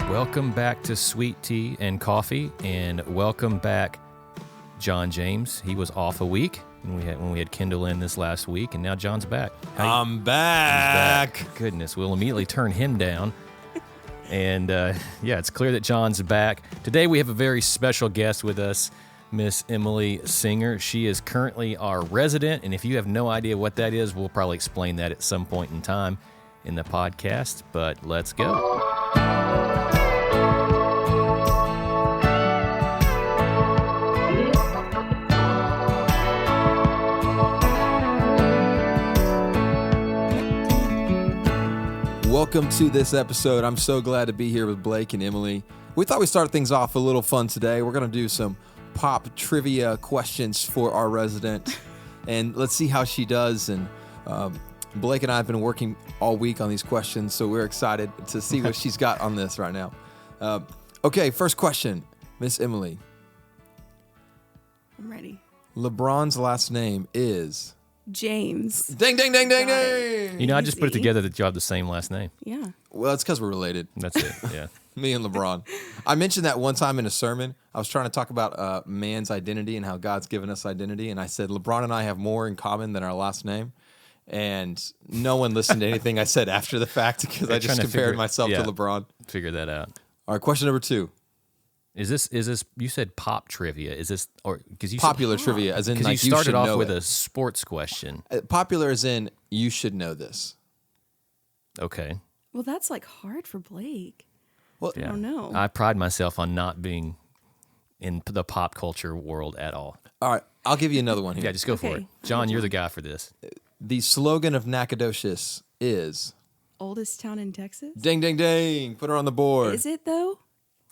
Welcome back to Sweet Tea and Coffee, and welcome back, John James. He was off a week when we had Kendall in this last week, and now John's back. I'm back. Goodness, we'll immediately turn him down. And it's clear that John's back. Today we have a very special guest with us, Miss Emily Singer. She is currently our resident, and if you have no idea what that is, we'll probably explain that at some point in time in the podcast, but let's go. Welcome to this episode. I'm so glad to be here with Blake and Emily. We thought we'd start things off a little fun today. We're going to do some pop trivia questions for our resident, and let's see how she does. And Blake and I have been working all week on these questions, so we're excited to see what she's got on this right now. Okay, first question, Miss Emily. I'm ready. LeBron's last name is... James. Ding, ding, ding, ding, ding. You know, I just put it together that you have the same last name. Yeah. Well, it's because we're related. That's it, yeah. Me and LeBron. I mentioned that one time in a sermon. I was trying to talk about man's identity and how God's given us identity. And I said, LeBron and I have more in common than our last name. And no one listened to anything I said after the fact because I just compared myself to LeBron. Figure that out. All right, question number 2. Is this? You said pop trivia? Is this or because you popular said, trivia? As in, because like you started off know with it. a sports question. Popular as in you should know this. Okay. Well, that's like hard for Blake. Well, I don't know. I pride myself on not being in the pop culture world at all. All right, I'll give you another one here. Yeah, just go for it, John. You're the guy for this. The slogan of Nacogdoches is Oldest town in Texas? ding, ding, ding. Put her on the board. Is it though?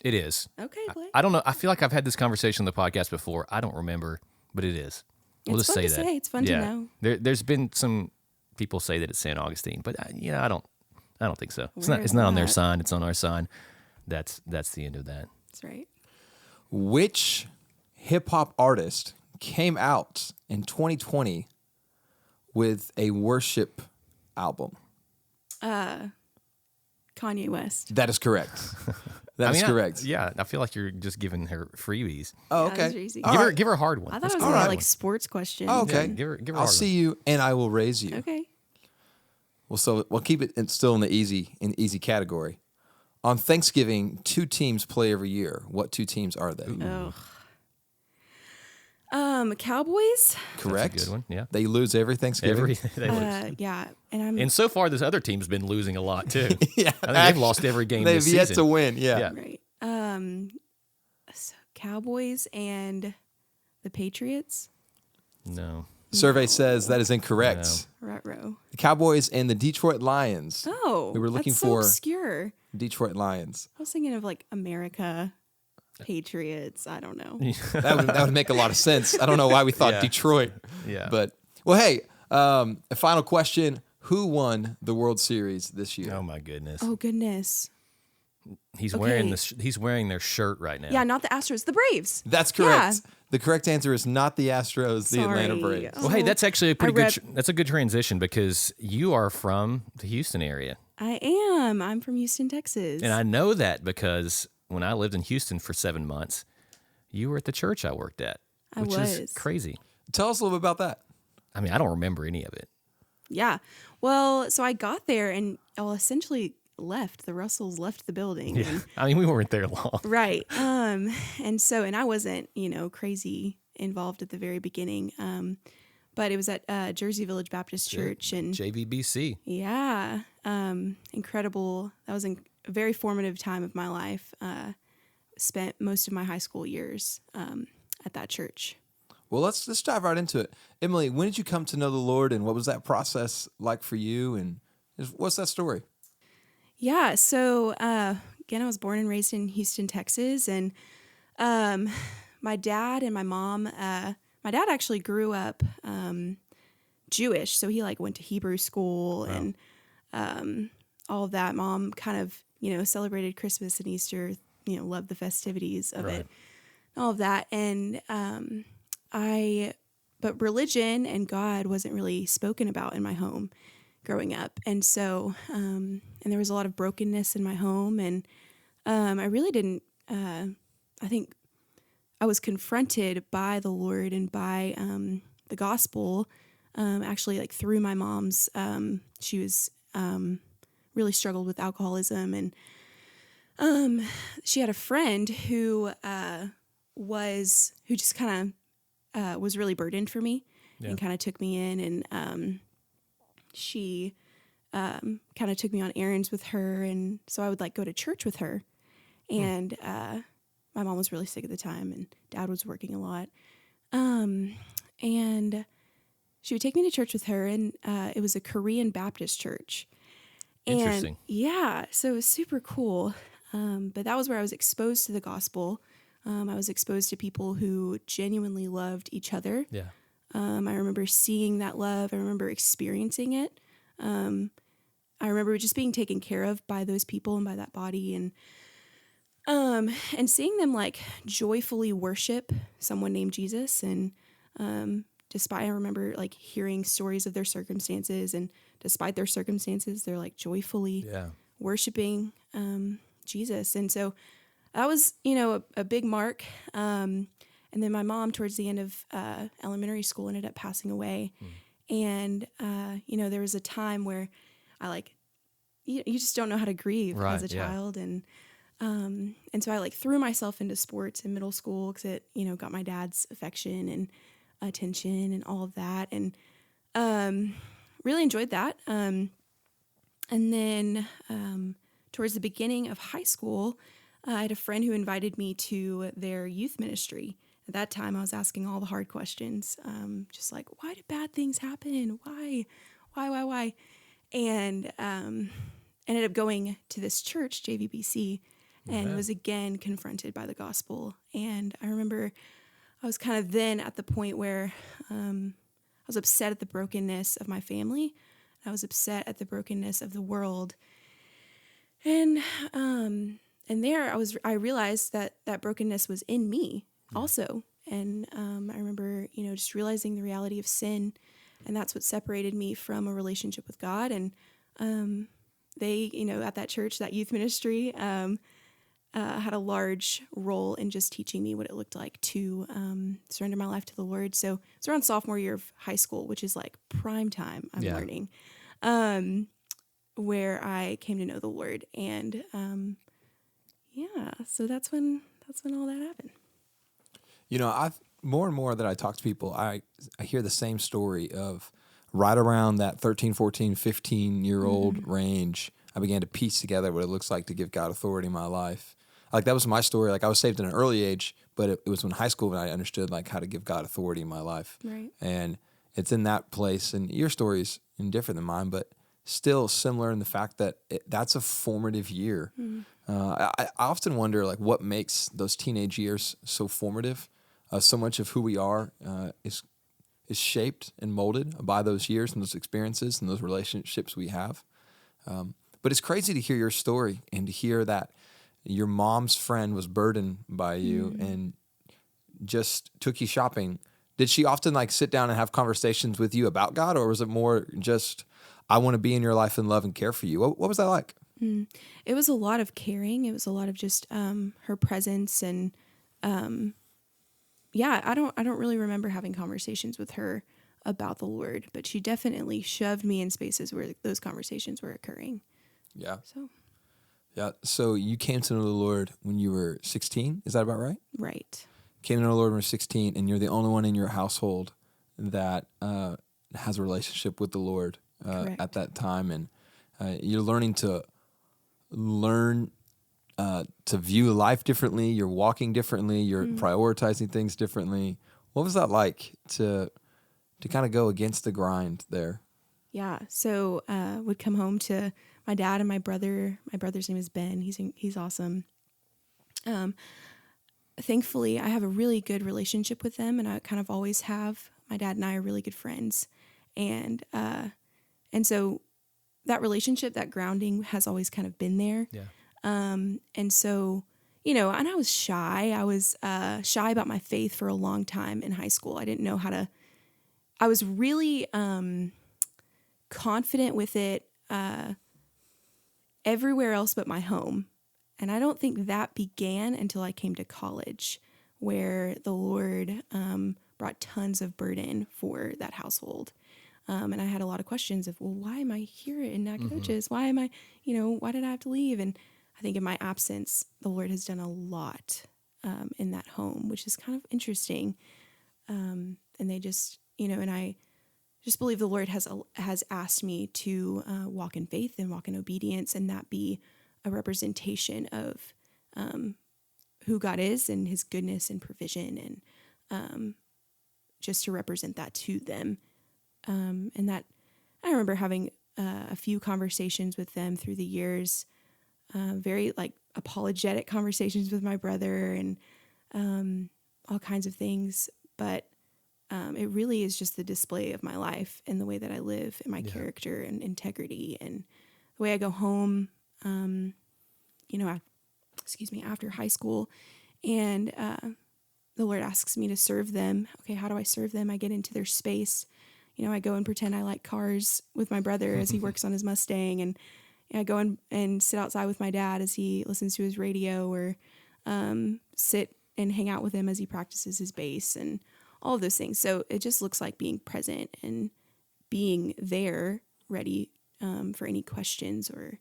It is. Okay, Blake. I don't know. I feel like I've had this conversation on the podcast before. I don't remember, but it is. We'll It's just fun say to that. say. It's fun to know. There's been some people say that it's St. Augustine, but I don't think so. It's Where not. is It's not on their that? sign. It's on our sign. That's the end of that. That's right. Which hip hop artist came out in 2020 with a worship album? Kanye West. That is correct. That is correct. I feel like you're just giving her freebies. Oh, Yeah, okay. that's easy. Give her a hard one. I thought it was all more right. like sports question. Oh, okay. Yeah, give her a I'll hard see you, and I will raise you. Okay. Well, so we'll keep it still in the easy category. On Thanksgiving, 2 teams play every year. What 2 teams are they? Oh. Cowboys. Correct. That's a good one. Yeah. They lose every Thanksgiving. They lose. Yeah, and And so far, this other team's been losing a lot too. Yeah, I think they've lost every game They've this yet season. to win. Yeah. Yeah. right. So Cowboys and the Patriots. No. Survey says that is incorrect. Ruh-roh. The Cowboys and the Detroit Lions. Oh, We were looking that's so for- obscure. Detroit Lions. I was thinking of like America, Patriots. I don't know. That would make a lot of sense. I don't know why we thought Yeah. Detroit. Yeah. But well, hey, a final question: who won the World Series this year? Oh my goodness. Oh goodness. He's Okay. wearing he's wearing their shirt right now. Yeah, not the Astros, the Braves. That's correct. The correct answer is not the Astros, the Atlanta Sorry. Braves. Well, hey, that's actually a pretty I good. That's a good transition because you are from the Houston area, I am. I'm from Houston, Texas. and I know that because when I lived in Houston for 7 months, you were at the church I worked at, I which was. is crazy. Tell us a little bit about that. I mean, I don't remember any of it. Yeah. Well, so I got there and essentially left. The Russells left the building. Yeah, And, I mean, we weren't there long. right. And I wasn't, crazy involved at the very beginning. But it was at Jersey Village Baptist Church, and JVBC. yeah, incredible. That was a very formative time of my life. Spent most of my high school years at that church. Well, let's dive right into it. Emily, when did you come to know the Lord, and what was that process like for you? And what's that story? Yeah, so again, I was born and raised in Houston, Texas, and my dad and my mom. My dad actually grew up Jewish, so he went to Hebrew school. Wow. And all of that. Mom kind of celebrated Christmas and Easter. Loved the festivities of it, all of that, and but religion and God wasn't really spoken about in my home growing up. And so, and there was a lot of brokenness in my home. And I really didn't, I think I was confronted by the Lord and by the gospel, actually, like through my mom's. She was really struggled with alcoholism, and she had a friend who just kind of was really burdened for me, and kind of took me in, and she kind of took me on errands with her, and so I would like go to church with her, and my mom was really sick at the time, and Dad was working a lot. And she would take me to church with her, and it was a Korean Baptist church. Interesting. And yeah, so it was super cool. But that was where I was exposed to the gospel. I was exposed to people who genuinely loved each other. Yeah. I remember seeing that love. I remember experiencing it. I remember just being taken care of by those people and by that body, and seeing them like joyfully worship someone named Jesus. And I remember like hearing stories of their circumstances, and despite their circumstances, they're like joyfully worshiping Jesus. And so that was, a big mark. And then my mom, towards the end of elementary school, ended up passing away. And, there was a time where I you just don't know how to grieve as a child. And so I threw myself into sports in middle school because it, got my dad's affection and attention and all of that. And really enjoyed that. And then towards the beginning of high school, I had a friend who invited me to their youth ministry. At that time, I was asking all the hard questions, just like, why do bad things happen? Why? And ended up going to this church, JVBC, and was again confronted by the gospel. And I remember I was kind of then at the point where I was upset at the brokenness of my family. I was upset at the brokenness of the world. And there I realized that brokenness was in me also. And I remember, just realizing the reality of sin, and that's what separated me from a relationship with God. And they, at that church, that youth ministry, had a large role in just teaching me what it looked like to surrender my life to the Lord. So it's around sophomore year of high school, which is like prime time, I'm learning, where I came to know the Lord. And so that's when all that happened. I've more and more that I talk to people, I hear the same story of right around that 13, 14, 15-year-old range, I began to piece together what it looks like to give God authority in my life. That was my story. I was saved at an early age, but it was in high school when I understood how to give God authority in my life. Right. And it's in that place, and your story is different than mine, but still similar in the fact that that's a formative year. I often wonder what makes those teenage years so formative. So much of who we are is shaped and molded by those years and those experiences and those relationships we have. But it's crazy to hear your story and to hear that your mom's friend was burdened by you and just took you shopping. Did she often sit down and have conversations with you about God, or was it more just, I want to be in your life and love and care for you? What was that like? It was a lot of caring. It was a lot of just her presence, and I don't really remember having conversations with her about the Lord, but she definitely shoved me in spaces where those conversations were occurring. Yeah. So you came to know the Lord when you were 16. Is that about right? Right. Came to know the Lord when you were 16, and you're the only one in your household that has a relationship with the Lord at that time, and you're learning to view life differently. You're walking differently. You're prioritizing things differently. What was that like to kind of go against the grind there? Yeah. So would come home to my dad and my brother. My brother's name is Ben. He's awesome. Thankfully, I have a really good relationship with them, and I kind of always have. My dad and I are really good friends, and so that relationship, that grounding, has always kind of been there. Yeah. And so, and I was shy. I was shy about my faith for a long time in high school. I didn't know how to. I was really confident with it everywhere else but my home. And I don't think that began until I came to college, where the Lord brought tons of burden for that household. And I had a lot of questions of, well, why am I here in Nacogdoches? Why am I, why did I have to leave? And I think in my absence, the Lord has done a lot in that home, which is kind of interesting. And they just, and I just believe the Lord has asked me to walk in faith and walk in obedience, and that be a representation of who God is and his goodness and provision, and just to represent that to them. And that I remember having a few conversations with them through the years, very like apologetic conversations with my brother and all kinds of things. But it really is just the display of my life and the way that I live and my character and integrity and the way I go home, after high school. And the Lord asks me to serve them. Okay, how do I serve them? I get into their space. I go and pretend I like cars with my brother as he works on his Mustang, and I go and sit outside with my dad as he listens to his radio, or sit and hang out with him as he practices his bass and all of those things. So it just looks like being present and being there, ready for any questions or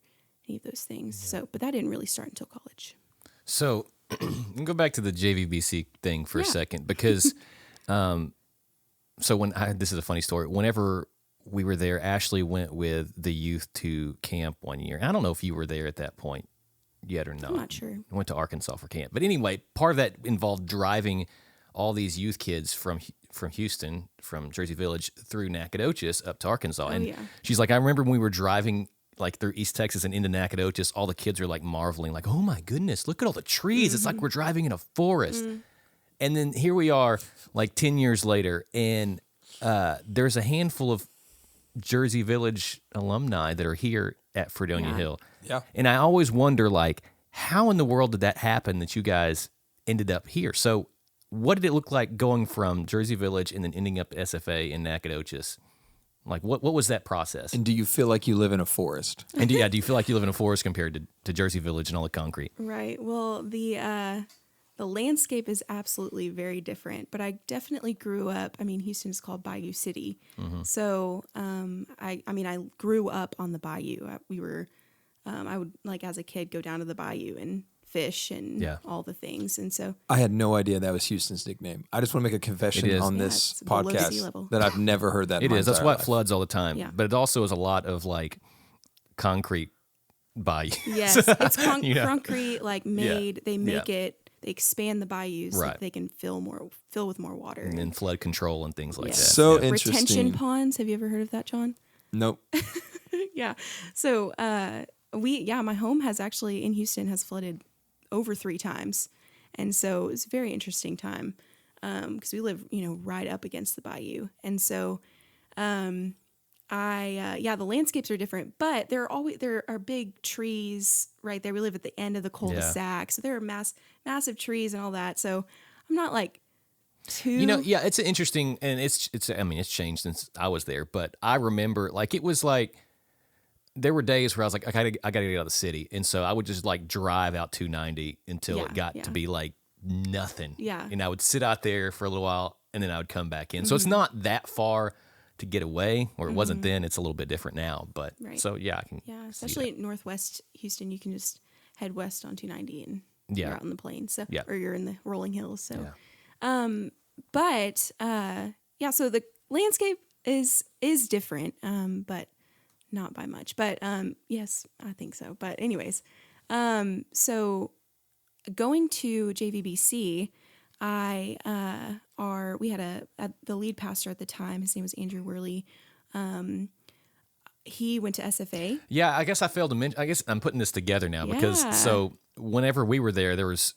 any of those things. Yeah. So, but that didn't really start until college. So go back to the JVBC thing for a second, because so this is a funny story. Whenever we were there, Ashley went with the youth to camp one year. I don't know if you were there at that point yet or not. I'm not sure. I went to Arkansas for camp. But anyway, part of that involved driving all these youth kids from Houston, from Jersey Village, through Nacogdoches up to Arkansas. And she's like, I remember when we were driving like through East Texas and into Nacogdoches, all the kids are like marveling, like, oh my goodness, look at all the trees. Mm-hmm. It's like we're driving in a forest. Mm. And then here we are like 10 years later, and there's a handful of Jersey Village alumni that are here at Fredonia Hill. Yeah. And I always wonder, like, how in the world did that happen that you guys ended up here? So what did it look like going from Jersey Village and then ending up at SFA in Nacogdoches? Like, what was that process? And do you feel like you live in a forest? And do you feel like you live in a forest compared to Jersey Village and all the concrete? Right. Well, the landscape is absolutely very different, but I definitely grew up. I mean, Houston is called Bayou City, so I grew up on the bayou. I would, like, as a kid, go down to the bayou and fish and all the things, and so I had no idea that was Houston's nickname. I just want to make a confession on this podcast that I've never heard that. It is. That's why it floods all the time. Yeah. But it also is a lot of like concrete bayou. Yes, it's concrete, like made. They make it. They expand the bayous so that they can fill with more water. And then flood control and things like that. So interesting. Retention ponds. Have you ever heard of that, John? Nope. Yeah. So my home has actually in Houston has flooded over 3 times. And so it was a very interesting time because we live, right up against the bayou. And so the landscapes are different, but there are big trees right there. We live at the end of the cul-de-sac, so there are massive trees and all that. So I'm not like too. It's interesting, and it's changed since I was there. But I remember, like, it was like there were days where I was like, I gotta get out of the city, and so I would just like drive out 290 until it got to be like nothing. Yeah, and I would sit out there for a little while, and then I would come back in. Mm-hmm. So it's not that far to get away, or it wasn't then. It's a little bit different now, but so I can. Yeah, especially Northwest Houston, you can just head west on 290 and you're out in the plains, so or you're in the rolling hills. So, so the landscape is different, but not by much. But yes, I think so. But anyways, so going to JVBC. We had the lead pastor at the time. His name was Andrew Worley. He went to SFA. Yeah, I guess I failed to mention. I guess I'm putting this together now because so whenever we were there was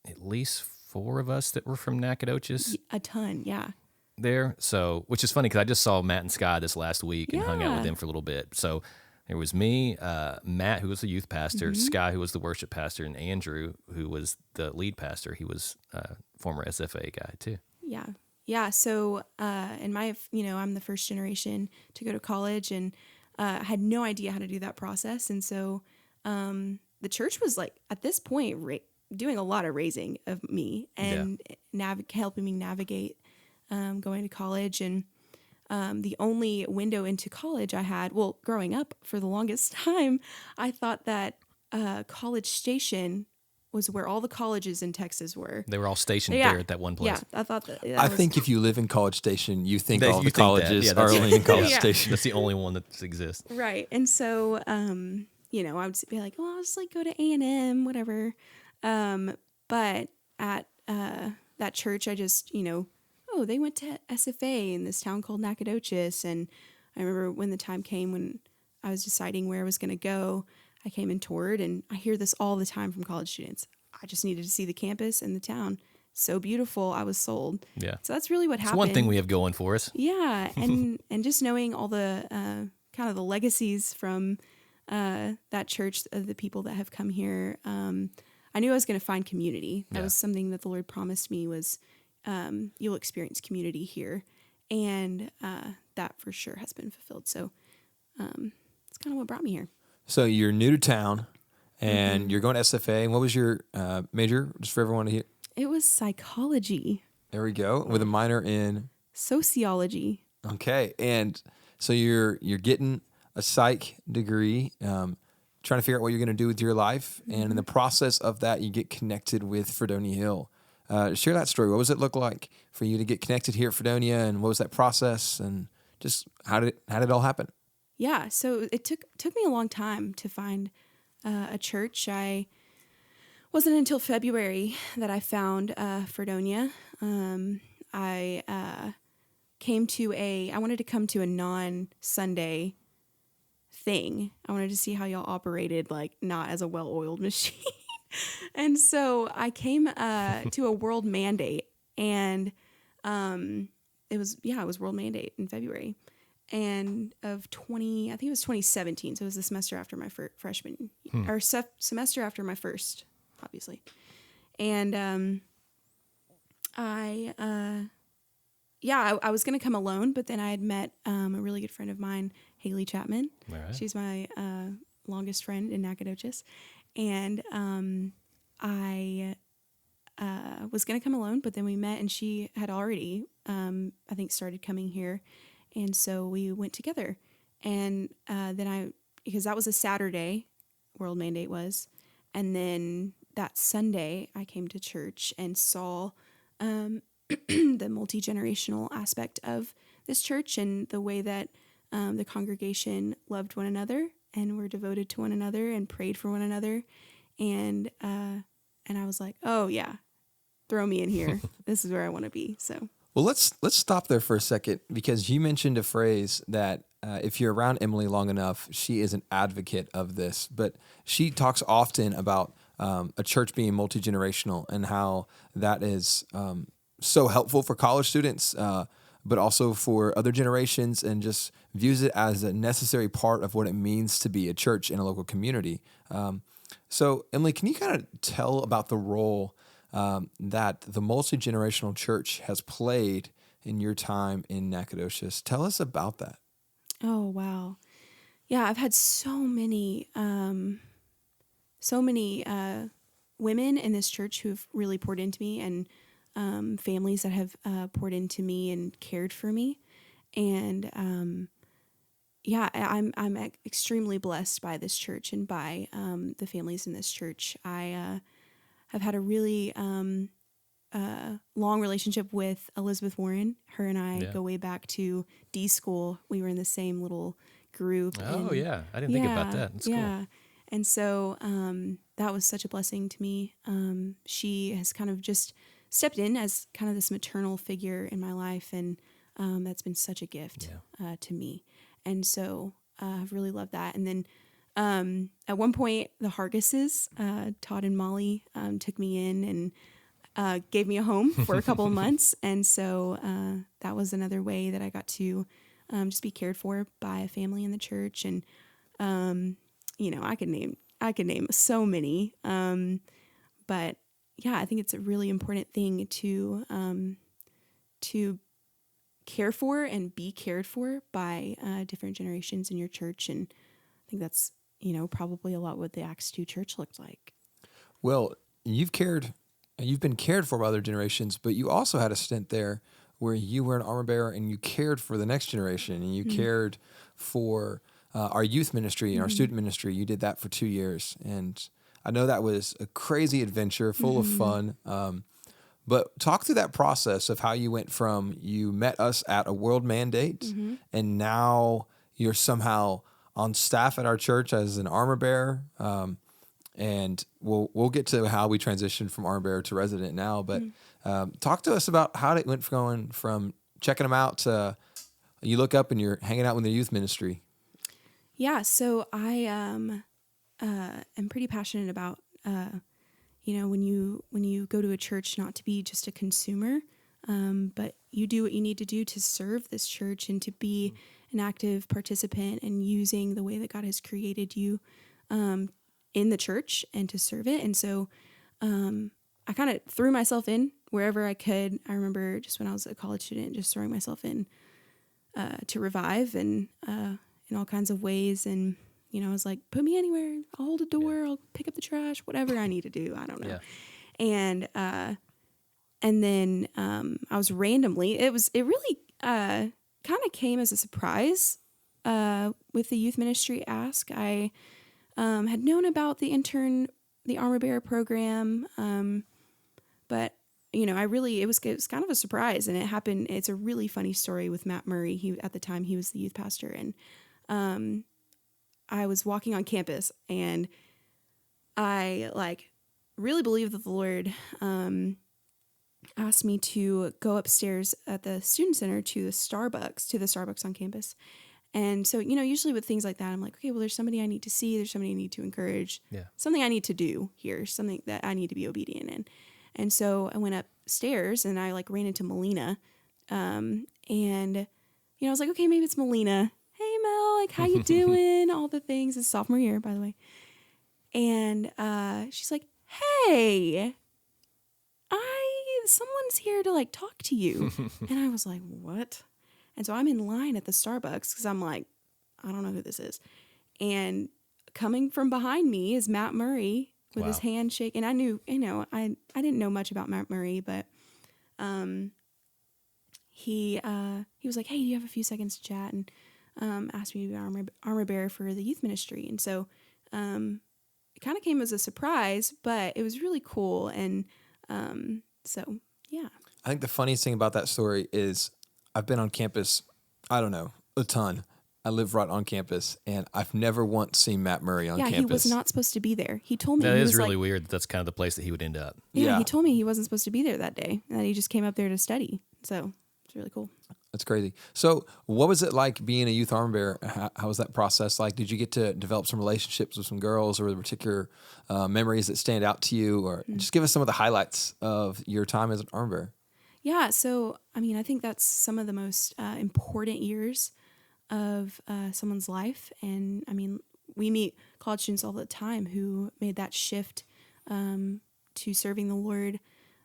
at least 4 of us that were from Nacogdoches. A ton, yeah. There, so which is funny because I just saw Matt and Sky this last week and hung out with them for a little bit. So there was me, Matt, who was the youth pastor, Sky, who was the worship pastor, and Andrew, who was the lead pastor. He was a former SFA guy too. Yeah. Yeah. So, I'm the first generation to go to college, and I had no idea how to do that process. And so, the church was like at this point doing a lot of raising of me and helping me navigate going to college. And the only window into college I had, well, growing up for the longest time, I thought that College Station was where all the colleges in Texas were. They were all stationed there at that one place. Yeah, I thought that. I think if you live in College Station, you think all You the think colleges that. Yeah, are only in College Yeah. Station. That's the only one that exists. Right. And so, you know, I would be like, well, I'll just like go to A&M, whatever. But at that church, I just, you know, oh, they went to SFA in this town called Nacogdoches. And I remember when the time came when I was deciding where I was going to go, I came and toured, and I hear this all the time from college students. I just needed to see the campus and the town. So beautiful. I was sold. Yeah. So that's really what It's happened. one thing we have going for us. Yeah, and just knowing all the kind of the legacies from that church, the people that have come here, I knew I was going to find community. That was something that the Lord promised me was you'll experience community here, and that for sure has been fulfilled. So it's kind of what brought me here. So you're new to town, and you're going to SFA. And what was your major, just for everyone to hear? It was psychology, There we go, with a minor in. sociology. Okay, and so you're getting a psych degree, trying to figure out what you're going to do with your life, and in the process of that, you get connected with Fredonia Hill. Share that story. What was it look like for you to get connected here at Fredonia, and what was that process, and just how did it all happen? Yeah, so it took me a long time to find a church. I wasn't until February that I found Fredonia. I wanted to come to a non-Sunday thing. I wanted to see how y'all operated, like not as a well-oiled machine. And so I came to a World Mandate, and it was World Mandate in February. And I think it was 2017. So it was the semester after my freshman, or semester after my first, obviously. And I was going to come alone, but then I had met a really good friend of mine, Haley Chapman. All right. She's my longest friend in Nacogdoches. And I was going to come alone, but then we met, and she had already, I think, started coming here. And so we went together. And then because that was a Saturday, World Mandate was. And then that Sunday, I came to church and saw the multi-generational aspect of this church and the way that the congregation loved one another and were devoted to one another and prayed for one another. And I was like, oh, yeah, throw me in here. This is where I want to be. So. Well, let's stop there for a second, because you mentioned a phrase that if you're around Emily long enough, she is an advocate of this. But she talks often about a church being multi-generational and how that is so helpful for college students, but also for other generations, and just views it as a necessary part of what it means to be a church in a local community. So, Emily, can you kind of tell about the role that the multi-generational church has played in your time in Nacogdoches? Tell us about that. Oh, wow. Yeah, I've had so many women in this church who've really poured into me, and families that have poured into me and cared for me. And I'm extremely blessed by this church and by the families in this church. I have had a really long relationship with Elizabeth Warren. Her and I go way back to D school. We were in the same little group. Oh, yeah. I didn't think about that. That's cool. And so that was such a blessing to me. She has kind of just stepped in as kind of this maternal figure in my life, and that's been such a gift to me. And so I've really loved that. And then at one point, the Hargises, Todd and Molly, took me in and gave me a home for a couple of months. And so that was another way that I got to just be cared for by a family in the church. And, I could name so many. But yeah, I think it's a really important thing to care for and be cared for by different generations in your church. And I think that's, probably a lot what the Acts 2 church looked like. Well, you've been cared for by other generations, but you also had a stint there where you were an armor bearer and you cared for the next generation, and you cared for our youth ministry and our student ministry. You did that for 2 years, and I know that was a crazy adventure full of fun. But talk through that process of how you went from you met us at a world mandate, and now you're somehow on staff at our church as an armor bearer. And we'll get to how we transitioned from armor bearer to resident now. But talk to us about how it went going from checking them out to you look up and you're hanging out with the youth ministry. Yeah, so I am pretty passionate about when you go to a church, not to be just a consumer, but you do what you need to do to serve this church and to be an active participant and using the way that God has created you in the church and to serve it. And so I kind of threw myself in wherever I could. I remember just when I was a college student, just throwing myself in to Revive and in all kinds of ways. And I was like, put me anywhere. I'll hold a door. I'll pick up the trash, whatever I need to do. I don't know. Yeah. And then I was randomly, it really kind of came as a surprise with the youth ministry ask. I had known about the armor bearer program, but it was kind of a surprise, and it happened. It's a really funny story with Matt Murray. At the time he was the youth pastor, and I was walking on campus, and I really believe that the Lord asked me to go upstairs at the student center to the Starbucks on campus. And so, usually with things like that, I'm like, okay, well, there's somebody I need to see. There's somebody I need to encourage. Yeah. Something I need to do here. Something that I need to be obedient in. And so I went upstairs and I ran into Melina. And, I was like, okay, maybe it's Melina. Hey, Mel, how you doing? All the things. It's sophomore year, by the way. And she's like, hey, someone's here to talk to you. And I was like, what? And so I'm in line at the Starbucks because I'm like, I don't know who this is. And coming from behind me is Matt Murray with his hand shaking. And I knew, I didn't know much about Matt Murray, but he was like, hey, do you have a few seconds to chat? And asked me to be armor bearer for the youth ministry. And so it kind of came as a surprise, but it was really cool. And so, yeah. I think the funniest thing about that story is I've been on campus, I don't know, a ton. I live right on campus, and I've never once seen Matt Murray on campus. Yeah, he was not supposed to be there. He told me. That is really weird. That's kind of the place that he would end up. Yeah, he told me he wasn't supposed to be there that day, and that he just came up there to study. So it's really cool. That's crazy. So what was it like being a youth armor bearer? How was that process like? Did you get to develop some relationships with some girls, or were there particular memories that stand out to you? Or just give us some of the highlights of your time as an armor bearer. Yeah, so, I think that's some of the most important years of someone's life. And, we meet college students all the time who made that shift to serving the Lord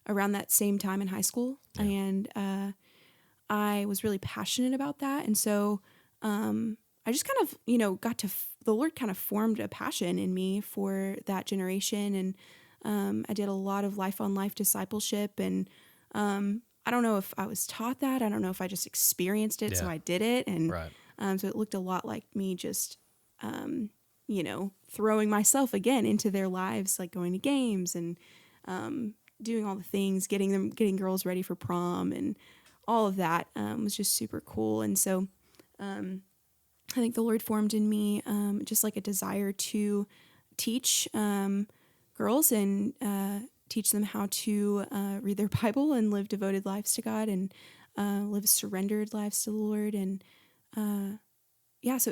around that same time in high school. Yeah. And I was really passionate about that. And so I just kind of, the Lord kind of formed a passion in me for that generation. And I did a lot of life-on-life discipleship. And I don't know if I was taught that. I don't know if I just experienced it, so I did it. And so it looked a lot like me just, throwing myself again into their lives, like going to games and doing all the things, getting girls ready for prom and all of that was just super cool. And so I think the Lord formed in me just like a desire to teach girls and teach them how to read their Bible and live devoted lives to God and live surrendered lives to the Lord. And so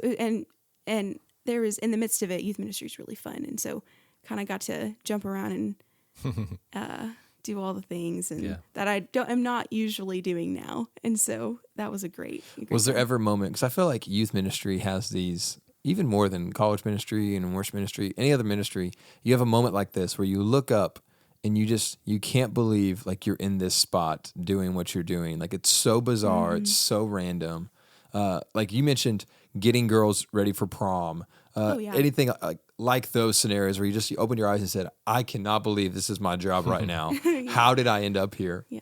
and there was, in the midst of it, youth ministry is really fun. And so kind of got to jump around and do all the things and that I'm not usually doing now. And so that was a great Was there ever a moment, because I feel like youth ministry has these, even more than college ministry and worship ministry, any other ministry, you have a moment like this where you look up and you can't believe you're in this spot doing what you're doing. It's so bizarre. Mm-hmm. It's so random. Like you mentioned, getting girls ready for prom, Oh, yeah. Anything like those scenarios where you opened your eyes and said, I cannot believe this is my job right now. How did I end up here? Yeah.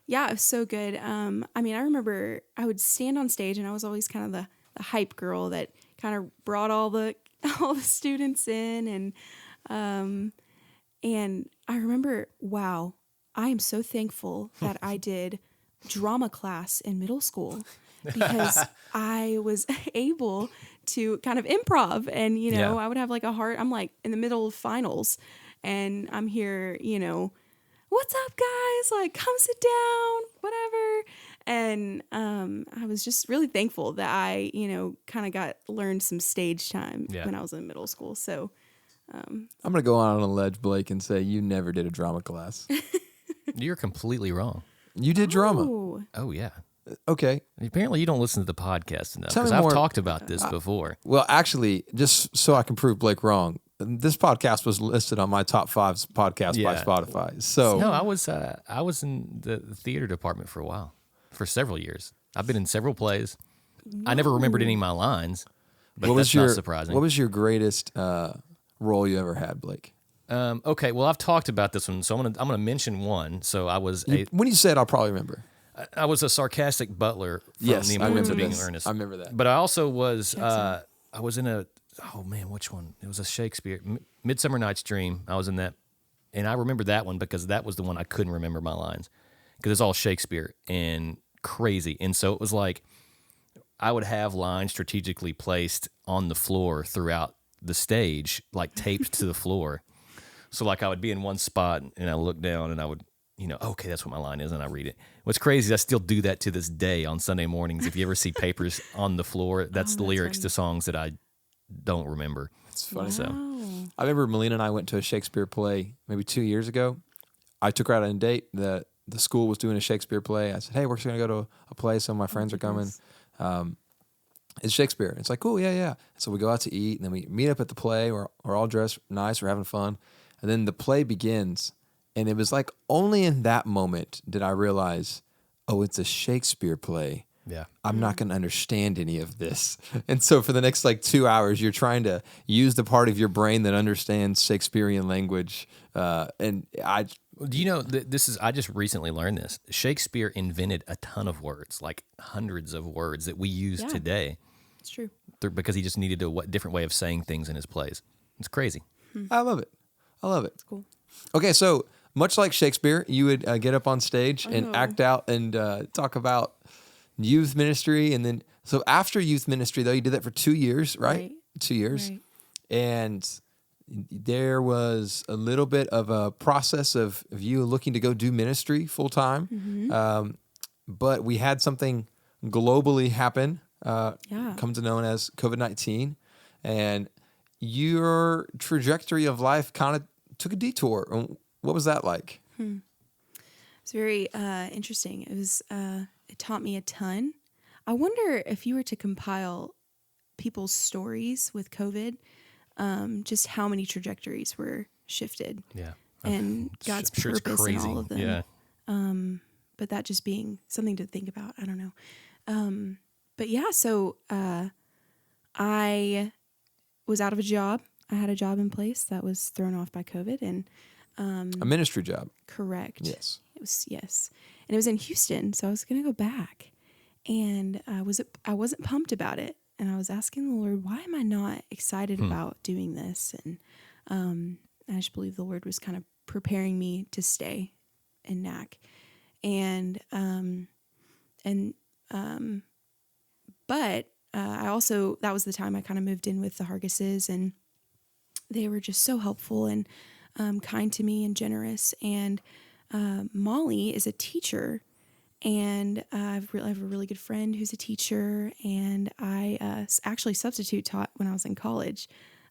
Yeah, it was so good. I mean, I remember I would stand on stage, and I was always kind of the hype girl that kind of brought all the students in, and I remember, wow, I am so thankful that I did drama class in middle school because I was able to kind of improv, and I would have like I'm like in the middle of finals, and I'm here, what's up, guys? Like, come sit down, whatever. And I was just really thankful that I, kind of learned some stage time when I was in middle school. So I'm going to go on a ledge, Blake, and say you never did a drama class. You're completely wrong. You did drama. Oh, yeah. Okay. Apparently, you don't listen to the podcast enough Tell me because I've more. talked about this before. Well, actually, just so I can prove Blake wrong, this podcast was listed on my top 5 podcast by Spotify. So No, I was in the theater department for a while, for several years. I've been in several plays. I never remembered any of my lines, but that's not surprising. What was your greatest role you ever had, Blake? Okay, well, I've talked about this one, so I'm gonna mention one. So When you say it, I'll probably remember. I was a sarcastic butler from Yes, The I Importance remember of Being this. Earnest. I remember that. But I also was I was in a which one? It was a Shakespeare Midsummer Night's Dream. I was in that, and I remember that one because that was the one I couldn't remember my lines because it's all Shakespeare and crazy, and so it was like I would have lines strategically placed on the floor throughout the stage, like taped to the floor. So like I would be in one spot and I look down and I would, okay, that's what my line is, and I read it. What's crazy is I still do that to this day on Sunday mornings. If you ever see papers on the floor, that's the lyrics to songs that I don't remember. It's funny. So I remember Melina and I went to a Shakespeare play maybe 2 years ago. I took her out on a date. The school was doing a Shakespeare play. I said, hey, we're just going to go to a play. Some of my friends are coming. It's Shakespeare. It's like, cool, yeah. So we go out to eat, and then we meet up at the play. We're all dressed nice. We're having fun. And then the play begins, and it was like only in that moment did I realize, oh, it's a Shakespeare play. yeah. I'm not going to understand any of this. And so for the next 2 hours, you're trying to use the part of your brain that understands Shakespearean language. And I... Do you know that I just recently learned this. Shakespeare invented a ton of words, like hundreds of words that we use today. it's true. Because he just needed a different way of saying things in his plays. It's crazy. I love it. It's Cool. Okay, so much like Shakespeare, you would get up on stage and act out and talk about youth ministry. And then, so after youth ministry, though, you did that for 2 years, right? 2 years. Right. And there was a little bit of a process of you looking to go do ministry full time. But we had something globally happen, come to known as COVID-19. And your trajectory of life kind of took a detour. What was that like? It's very interesting. It taught me a ton. I wonder if you were to compile people's stories with COVID, just how many trajectories were shifted. Yeah. And God's purpose in all of them. Yeah. But that just being something to think about. I don't know. But yeah, so I was out of a job. I had a job in place that was thrown off by COVID, and A ministry job. correct. Yes. It was, yes. And it was in Houston, so I was going to go back. And I wasn't pumped about it. And I was asking the Lord, why am I not excited about doing this? And I just believe the Lord was kind of preparing me to stay in NAC. But I also, that was the time I kind of moved in with the Hargises, and they were just so helpful and kind to me and generous. And Molly is a teacher, and I have a really good friend who's a teacher, and I actually substitute taught when I was in college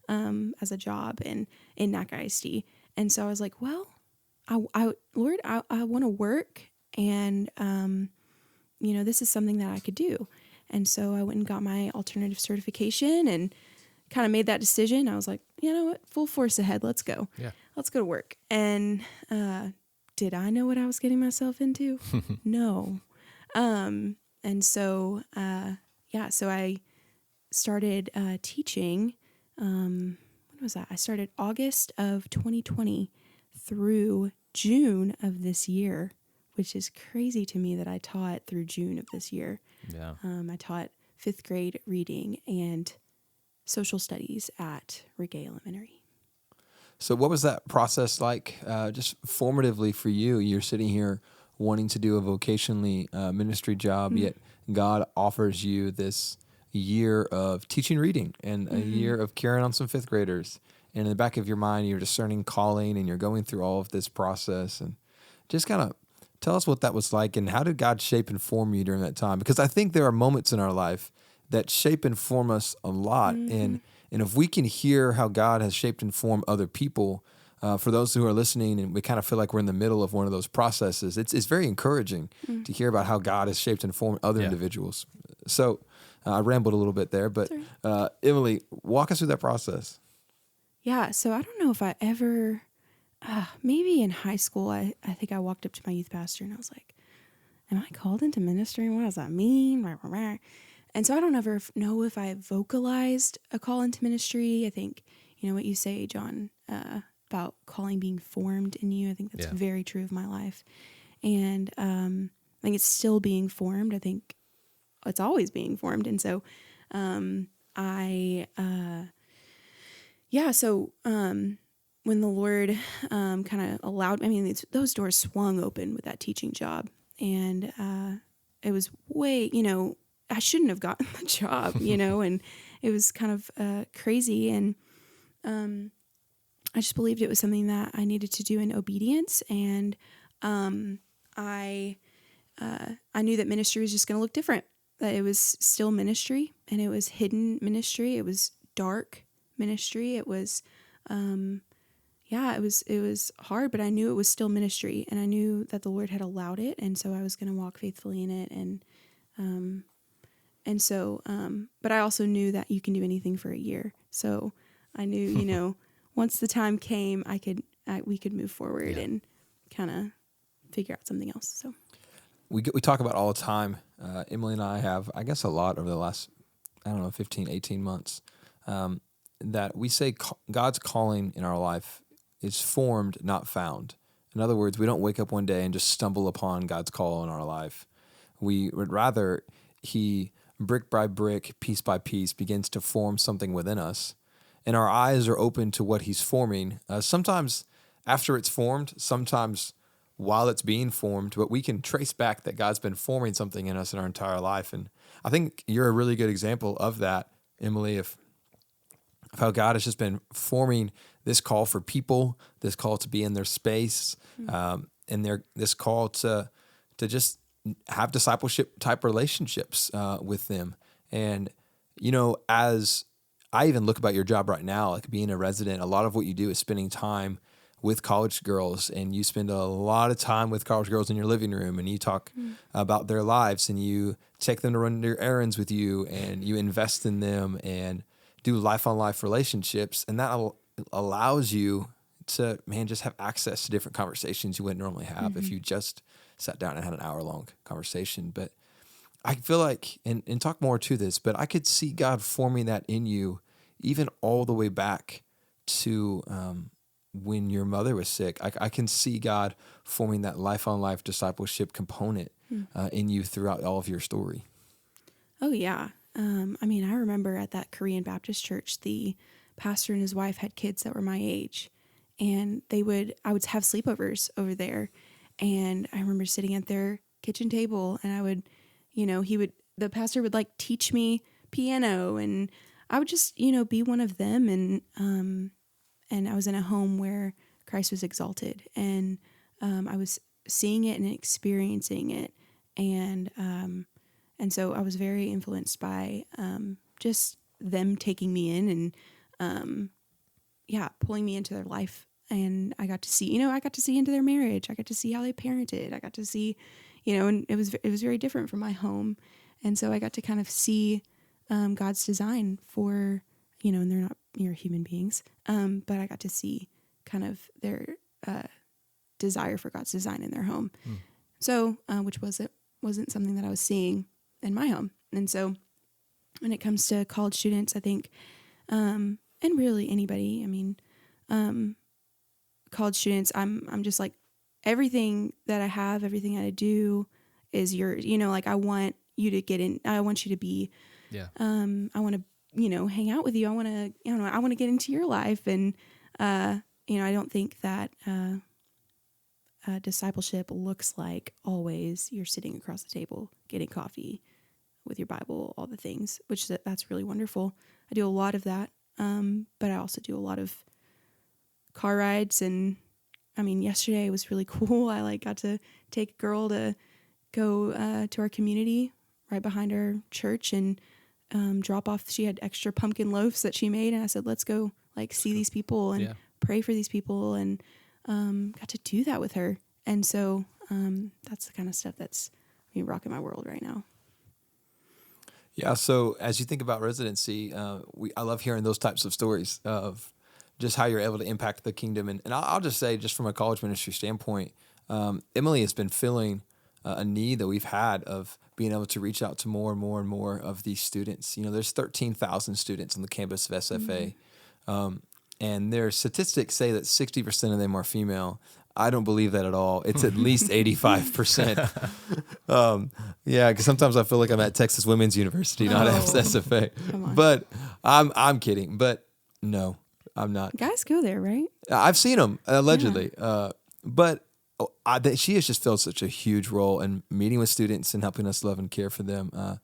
as a job in NAC ISD. And so I was like, well, Lord, I want to work, and this is something that I could do. And so I went and got my alternative certification and kind of made that decision. I was like, you know what, full force ahead, let's go. Yeah. Let's go to work. And did I know what I was getting myself into? No. And so, so I started teaching. When was that? I started August of 2020 through June of this year, which is crazy to me that I taught through June of this year. Yeah. I taught 5th grade reading and social studies at Regay Elementary. So what was that process like, just formatively for you? You're sitting here wanting to do a vocationally ministry job, yet God offers you this year of teaching reading and a year of carrying on some 5th graders. And in the back of your mind, you're discerning calling and you're going through all of this process. And just kind of tell us what that was like and how did God shape and form you during that time? Because I think there are moments in our life that shape and form us a lot. And if we can hear how God has shaped and formed other people, for those who are listening and we kind of feel like we're in the middle of one of those processes, it's very encouraging to hear about how God has shaped and formed other individuals. So I rambled a little bit there, but Emily, walk us through that process. Yeah, so I don't know if I ever, maybe in high school, I think I walked up to my youth pastor and I was like, am I called into ministry? What does that mean? And so I don't ever know if I vocalized a call into ministry. I think, what you say, John, about calling being formed in you, I think that's very true of my life. And I think it's still being formed. I think it's always being formed. And so when the Lord kind of allowed, those doors swung open with that teaching job. And it was way, I shouldn't have gotten the job, and it was kind of crazy. And I just believed it was something that I needed to do in obedience. And I knew that ministry was just going to look different, that it was still ministry and it was hidden ministry. It was dark ministry. It was, it was hard, but I knew it was still ministry and I knew that the Lord had allowed it. And so I was going to walk faithfully in it. But I also knew that you can do anything for a year. So I knew, once the time came, we could move forward and kind of figure out something else. So we talk about all the time. Emily and I have, I guess, a lot over the last, 15, 18 months, that we say God's calling in our life is formed, not found. In other words, we don't wake up one day and just stumble upon God's call in our life. We would rather He, brick by brick, piece by piece, begins to form something within us. And our eyes are open to what He's forming. Sometimes after it's formed, sometimes while it's being formed, but we can trace back that God's been forming something in us in our entire life. And I think you're a really good example of that, Emily, of how God has just been forming this call for people, this call to be in their space, and this call to just have discipleship type relationships with them. And, as I even look about your job right now, like being a resident, a lot of what you do is spending time with college girls, and you spend a lot of time with college girls in your living room, and you talk about their lives, and you take them to run their errands with you, and you invest in them and do life-on-life relationships. And that allows you to, just have access to different conversations you wouldn't normally have if you just sat down and had an hour-long conversation. But I feel like, and talk more to this, but I could see God forming that in you even all the way back to when your mother was sick. I can see God forming that life-on-life discipleship component in you throughout all of your story. Oh, yeah. I remember at that Korean Baptist church, the pastor and his wife had kids that were my age, and I would have sleepovers over there. And I remember sitting at their kitchen table, and I would, the pastor would teach me piano, and I would just, be one of them. And I was in a home where Christ was exalted, and I was seeing it and experiencing it. And so I was very influenced by just them taking me in and, pulling me into their life. And I got to see, into their marriage. I got to see how they parented. I got to see, and it was very different from my home. And so I got to kind of see God's design for, and they're not human beings, but I got to see kind of their desire for God's design in their home. So, which wasn't something that I was seeing in my home. And so when it comes to college students, I think, and really anybody. I mean, college students, I'm just like, everything that I have, everything that I do is yours. Like I want you to get in. I want you to be. Yeah. I want to, hang out with you. I want to, I want to get into your life, and I don't think that discipleship looks like always you're sitting across the table getting coffee with your Bible, all the things, which that's really wonderful. I do a lot of that, but I also do a lot of car rides, and yesterday was really cool. I got to take a girl to go to our community right behind our church and drop off. She had extra pumpkin loaves that she made, and I said, let's go see these people and pray for these people, and got to do that with her. And so that's the kind of stuff that's rocking my world right now. Yeah. So as you think about residency, I love hearing those types of stories of just how you're able to impact the kingdom. And I'll just say, just from a college ministry standpoint, Emily has been filling a need that we've had of being able to reach out to more and more and more of these students. There's 13,000 students on the campus of SFA. Mm-hmm. And their statistics say that 60% of them are female. I don't believe that at all. It's at least 85%. Yeah, because sometimes I feel like I'm at Texas Women's University, not at SFA. But I'm kidding. But no, I'm not. Guys go there, right? I've seen them, allegedly. Yeah. But she has just filled such a huge role in meeting with students and helping us love and care for them,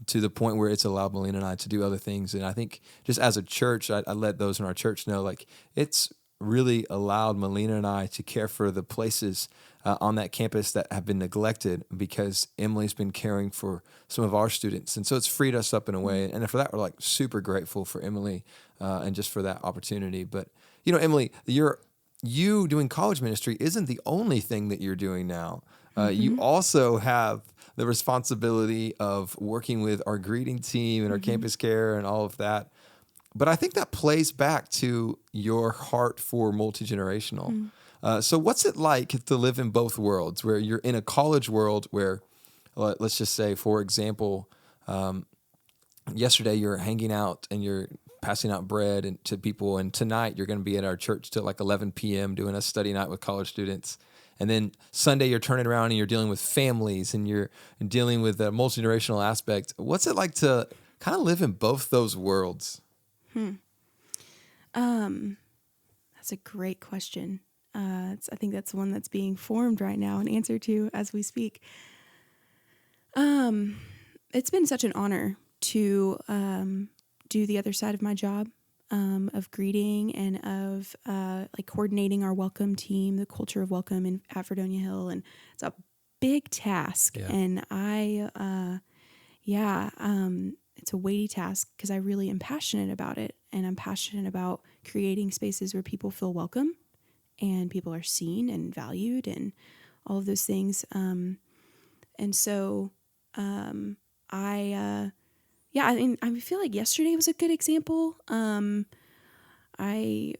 to the point where it's allowed Melina and I to do other things. And I think just as a church, I let those in our church know, it's really allowed Melina and I to care for the places on that campus that have been neglected because Emily's been caring for some of our students. And so it's freed us up in a way. And for that, we're super grateful for Emily and just for that opportunity. But, Emily, you doing college ministry isn't the only thing that you're doing now. You also have the responsibility of working with our greeting team and our campus care and all of that. But I think that plays back to your heart for multi-generational. So what's it like to live in both worlds, where you're in a college world where, let's just say, for example, yesterday you're hanging out and you're passing out bread to people, and tonight you're going to be at our church till 11 p.m. doing a study night with college students. And then Sunday you're turning around and you're dealing with families and you're dealing with the multi-generational aspect. What's it like to kind of live in both those worlds? That's a great question. I think that's one that's being formed right now and answered to as we speak. It's been such an honor to do the other side of my job, of greeting and of coordinating our welcome team, the culture of welcome at Fredonia Hill, and it's a big task. Yeah. And it's a weighty task because I really am passionate about it, and I'm passionate about creating spaces where people feel welcome and people are seen and valued and all of those things. And so I feel like yesterday was a good example. I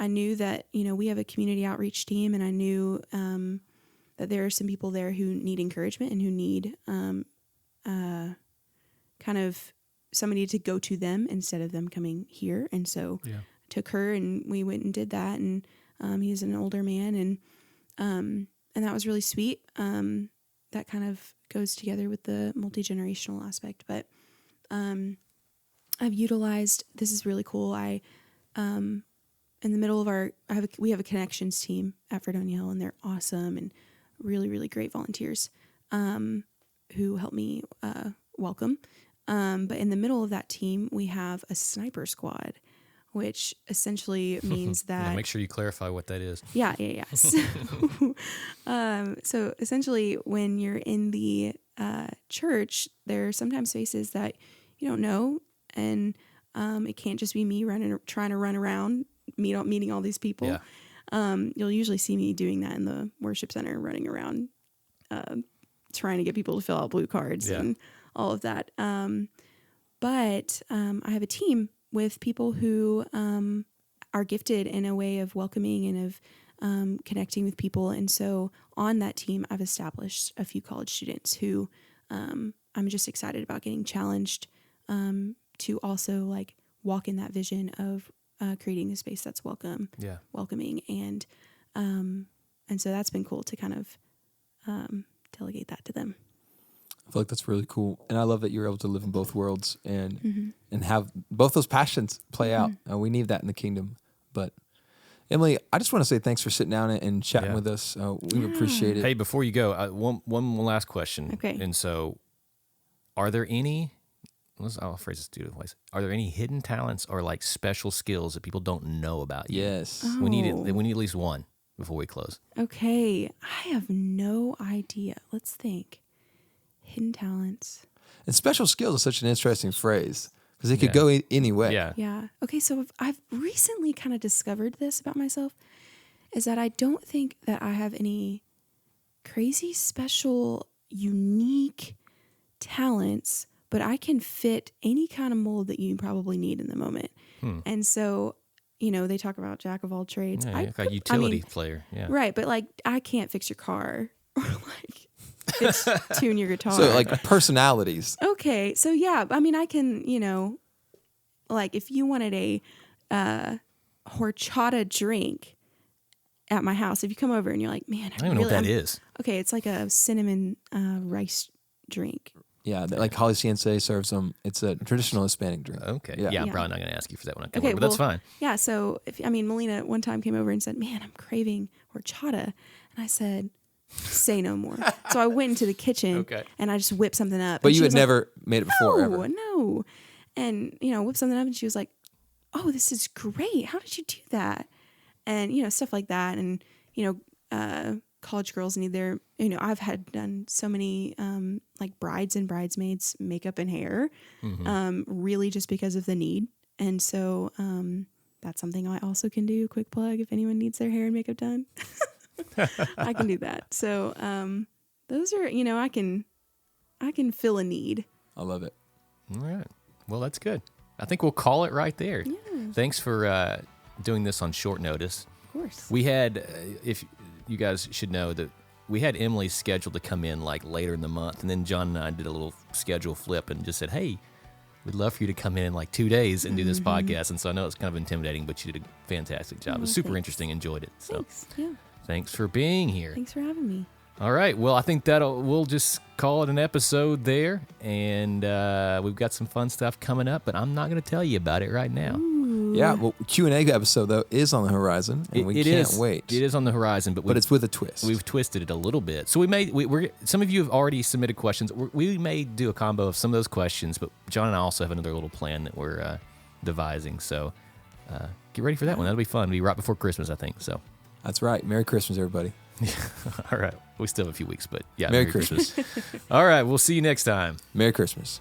knew that, we have a community outreach team, and I knew that there are some people there who need encouragement and who need kind of somebody to go to them instead of them coming here. And so I took her and we went and did that. And he's an older man, and that was really sweet. That kind of goes together with the multi-generational aspect. But I've utilized, this is really cool. I in the middle of we have a connections team at Fredonia Hill, and they're awesome and really, really great volunteers who help me welcome. But in the middle of that team, we have a sniper squad, which essentially means that... Make sure you clarify what that is. Yeah. So essentially, when you're in the church, there are sometimes spaces that you don't know, and it can't just be me trying to run around, meeting all these people. Yeah. You'll usually see me doing that in the worship center, running around, trying to get people to fill out blue cards and all of that. But I have a team with people who are gifted in a way of welcoming and of connecting with people. And so on that team, I've established a few college students who I'm just excited about getting challenged to also like walk in that vision of creating a space that's welcoming, and so that's been cool to kind of delegate that to them. I feel like that's really cool, and I love that you're able to live in both worlds and have both those passions play out. We need that in the kingdom. But Emily, I just want to say thanks for sitting down and chatting with us. We appreciate it. Hey, before you go, one last question. Okay. And so, are there any? I'll phrase this two ways. Are there any hidden talents or like special skills that people don't know about you? Yes. We need it. We need at least one before we close. Okay, I have no idea. Let's think. Hidden talents. And special skills is such an interesting phrase because it could go any way. Yeah. Okay, so I've recently kind of discovered this about myself, is that I don't think that I have any crazy, special, unique talents, but I can fit any kind of mold that you probably need in the moment. And so, they talk about jack of all trades. Yeah, like a utility player. Yeah. Right, but like I can't fix your car or like tune your guitar. So like personalities. Okay, so yeah, I mean I can, like if you wanted a horchata drink at my house, if you come over and you're like, man, I don't even know what that is. Okay, it's like a cinnamon rice drink. Yeah, like Holly Ciense serves them. It's a traditional Hispanic drink. Okay. Yeah. I'm probably not going to ask you for that when I come over, but that's fine. Yeah, so Melina one time came over and said, man, I'm craving horchata. And I said, say no more. So I went into the kitchen and I just whipped something up. But you had never made it before, ever? No. And, whipped something up and she was like, oh, this is great. How did you do that? And, stuff like that. And, college girls need their, I've had done so many like brides and bridesmaids makeup and hair, really just because of the need. And so that's something I also can do. Quick plug, if anyone needs their hair and makeup done, I can do that. So those are, I can fill a need. I love it. All right. Well, that's good. I think we'll call it right there. Yeah. Thanks for doing this on short notice. Of course. We had, if you guys should know that we had Emily scheduled to come in like later in the month, and then John and I did a little schedule flip and just said, hey, we'd love for you to come in like 2 days and do this podcast. And so I know it's kind of intimidating, but you did a fantastic job. It was super interesting. Enjoyed it. So Thanks. Yeah. Thanks for being here. Thanks for having me. All right. Well, I think we'll just call it an episode there. And we've got some fun stuff coming up, but I'm not going to tell you about it right now. Ooh. Yeah, well, Q&A episode, though, is on the horizon, and we can't wait. It is on the horizon, but it's with a twist. We've twisted it a little bit. So we're some of you have already submitted questions. We may do a combo of some of those questions, but John and I also have another little plan that we're devising. So get ready for that one. That'll be fun. It'll be right before Christmas, I think. So that's right. Merry Christmas, everybody. All right. We still have a few weeks, but yeah. Merry Christmas. All right. We'll see you next time. Merry Christmas.